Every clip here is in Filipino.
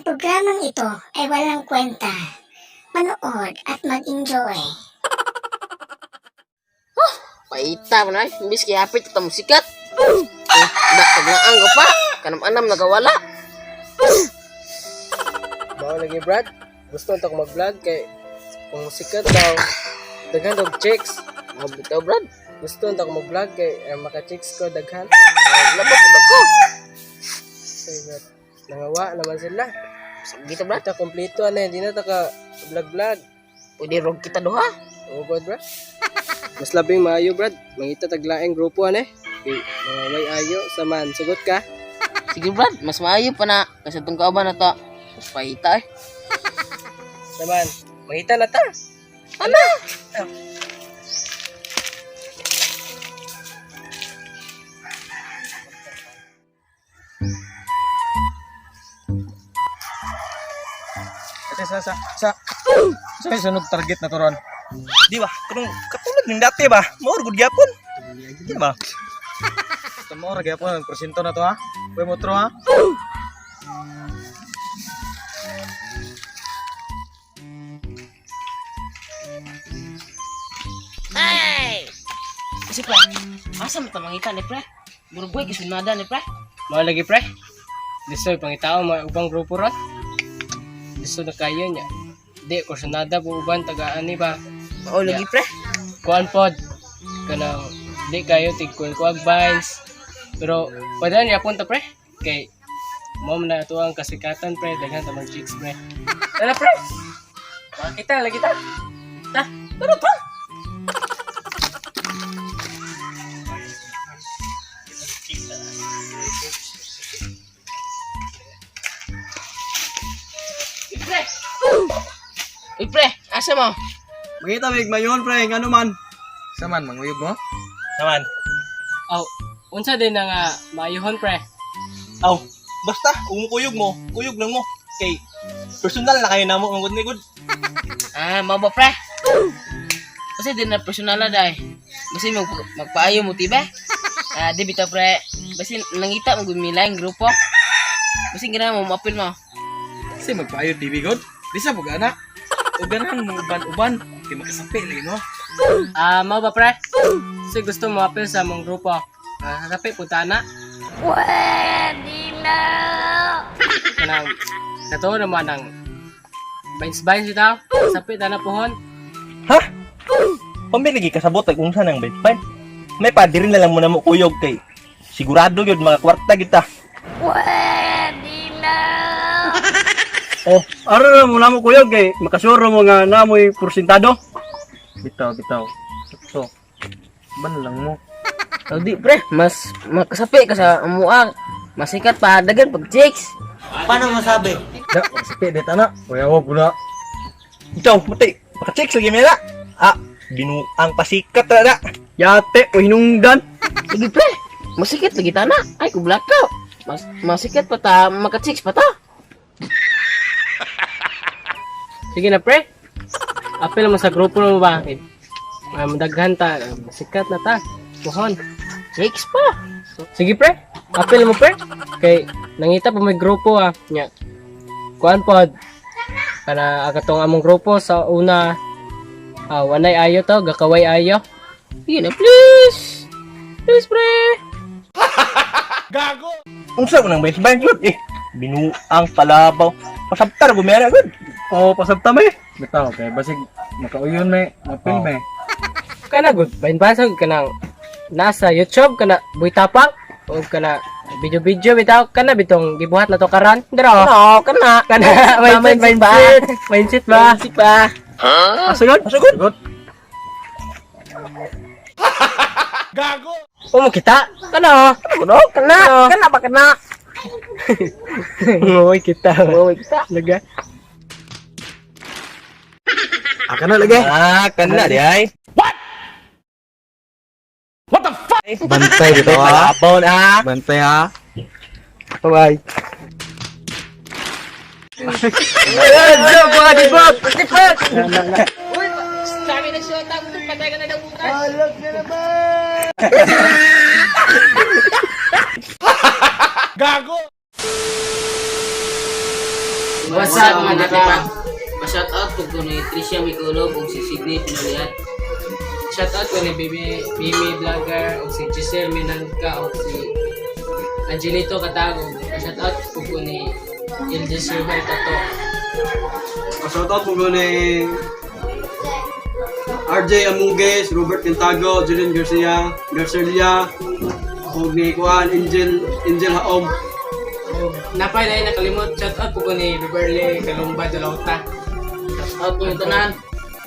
programang ito ay walang kwenta. Manood at mag-enjoy. Paita mo na, imbis kaya hapit ito musikat. Naglaan ko pa, kanam-anam nagawala. Bawa lagi Brad, gusto nito ko mag-vlog kay kung sikat daw, daghan og chicks. Mabitaw Brad, Gusto nito ko mag-vlog kay maka-chicks ko daghan. labak ko. Ay, Brad, nangawa naman sila. Gito Brad, Ito kompleto hindi na taka vlog-vlog. pwede rog kita doha. Oo, Brad. Mas labing maayo, Brad. Mangita taglaeng grupo kay mga may ayo saman. Sugot ka? Sige Brad, mas maayo pa na. Kasi itong kauban na to. Mas paita eh. Saman. Mangita na ta. Ano? Sa sa sunod target na to ron. Di ba? Kung katulad ng dati ba? More good gyapon. Di ba? Tamo ra gyapon ang porsyento na to ha. Kuy motro ha. Hey! Kasi pre, asa mo ito mangita ni pre? Buruboy, kisunada ni pre. Mao lagi, pre. Lisoy pangitao mga ubang grupo ron. Liso na kayo niya. Di, kursunada po uban tagaan ni ba? Oo lagi pre. Kuan pod. Kanang di kayo tigkuan-kuag vines. Pero pwede niya punta, pre. Kay mo na ito ang kasikatan, pre. Daghan ta mag chicks, pre. Tara, pre. Makita lagi ta. Ta, tara pa. Pre! Uy pre, asa mo? Mangita mig mayon pre, ngano man? Saman manguyog mo? Saman. Aw, unsa din nga maayuhon, pre. Aw, basta kuyog mo, kuyog lang mo. Kay personal na kayo namo ang good ni good. Ah, mau ba pre? Kasi din na personal na dahil. Basi magpaayo mo tiba. Ah, di bitaw pre. Basi nangita mo gumilaing grupo. Basi gina mo mapil mo. Kasi magpaayo TV god. Di sa pag-ana. Uganan mo uban-uban. Kay makasapi lagi mo. Mao ba, pre? Kasi gusto mo apil sa mong grupo. Harapi punta na. Pwede na! Kanang kato naman ang bains-bains itaw. Sapit na pohon. Ha? Pambi lagi kasabot kung saan ang bed. May padirin na lang mo na mo kuyog kay sigurado yun mga kwarta kita. Pwede na! Oh, araw na mo na mo kuyog kay makasuro mo nga namoy porsentado. Bitaw. So, ban lang mo. Oh, di pre, mas makasapi ka sa amuang. Masikat pa dagan pag chicks. Paano masabi? Da, sapi deta na. Kuya wag na. Ikaw, mati. Maka-chicks lagi mera. Binuang pasikat na. Yate o hinungdan. Sige pre, masikat lagi tana. Ay, kublakaw. Masikat pa ta, maka-chicks pa ta. Sige na, pre. Apil mo sa grupo mo ba? Madaghan ta. Sikat na ta. Pohon. Chicks pa. Sige, pre. Apil mo, pre. Kay nangita pa may grupo nya. Kuan pod. Para agatong among grupo sa una. Wanay ayo to, gakaway ayo. Sige na, please. Please, pre. Unsa mo nang best band yun eh. Binuang palabaw. Pasabtar gumera good. Oh, pasabta me. Bitaw kay basig makauyon me, mapil me. Kana good. Bain basag kanang nasa YouTube kana buitapang o kana video bitaw kana bitong gibuhat na to karan. Dira. No, kana. Kana mindset ba? Mindset ba? Mindset ba? Asugod? Asugod. Umo kita. Kana. Kuno, kana. Kana ba kana? Ngoy kita. Uy, kita. Laga. Kana lagi. Kana di ay. Bantay dito ha. Palabaw na. Bantay ha. Bye. Ayan, mga dibot. Uy, sabi na siya, tapos patay ka na daw bukas. What's up mga nakapag? Pa-shout out po ko ni Tricia Miculob o si Sydney Pinaliat. Shoutout ko ni Mimi Vlogger o si Giselle Minangka o si Angelito Katagog. Shoutout ko ni Ilde Silver Tato. Shoutout po ko ni RJ Amugues, Robert Quintago, Julian Garcia, o ni Kuan, Angel Haom. O napay na nakalimot. Shoutout ko ni Beverly Kalumba Dalauta. Out po yung tanan.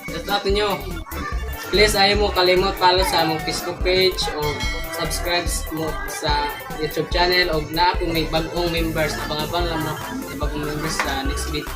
Shoutout ninyo. Please ayaw mo kalimot follow sa among Facebook page o subscribe mo sa YouTube channel o na akong may bagong members. Abang-abang lang mo sa bagong members sa next week.